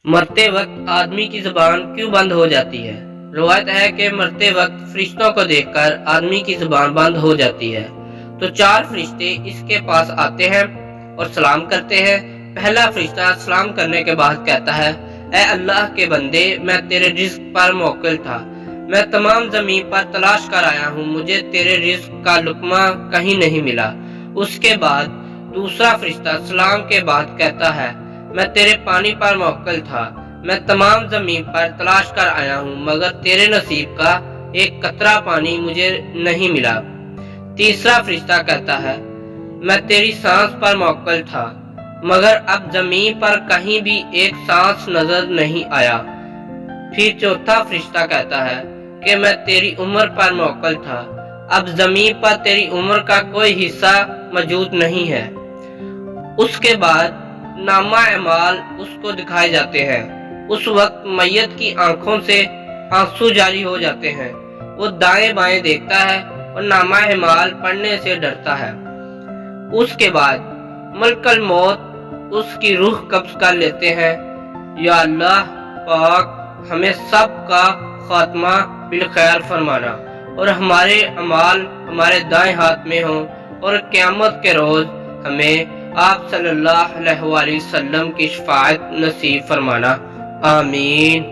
मरते वक्त आदमी की जुबान क्यों बंद हो जाती है? रवायत है कि मरते वक्त फरिश्तों को देखकर आदमी की जुबान बंद हो जाती है। तो चार फरिश्ते इसके पास आते हैं और सलाम करते हैं। पहला फरिश्ता सलाम करने के बाद कहता है, ऐ अल्लाह के बंदे, मैं तेरे रिज़्क पर मोक्किल था। मैं तमाम ज़मीन पर तलाश कर आया हूँ, मुझे तेरे रिज़्क का लुक़मा कहीं नहीं मिला। उसके बाद दूसरा फरिश्ता सलाम के बाद कहता है, मैं तेरे पानी पर मोक्किल था। मैं तमाम ज़मीन पर तलाश कर आया हूँ, मगर तेरे नसीब का एक कतरा पानी मुझे नहीं मिला। तीसरा फरिश्ता कहता है, मैं तेरी सांस पर मोक्किल था, मगर अब ज़मीन पर कहीं भी एक सांस नजर नहीं आया। फिर चौथा फरिश्ता कहता है कि मैं तेरी उम्र पर मोक्किल था, अब ज़मीन पर तेरी उम्र का कोई हिस्सा मौजूद नहीं है। उसके बाद नामा अमाल उसको दिखाए जाते हैं। उस वक्त मैयत की आंखों से आंसू जारी हो जाते हैं। वो दाएं बाएं देखता है और नामा अमाल पढ़ने से डरता है। उसके बाद मलकल मौत उसकी रूह कब्ज कर लेते हैं। या अल्लाह पाक, हमें सब का खात्मा बिलखैर फरमाना और हमारे अमाल हमारे दाएं हाथ में हों और क़यामत के रोज़ हमें आप सल्लल्लाहु अलैहि वसल्लम की शफाअत नसीब फरमाना। आमीन।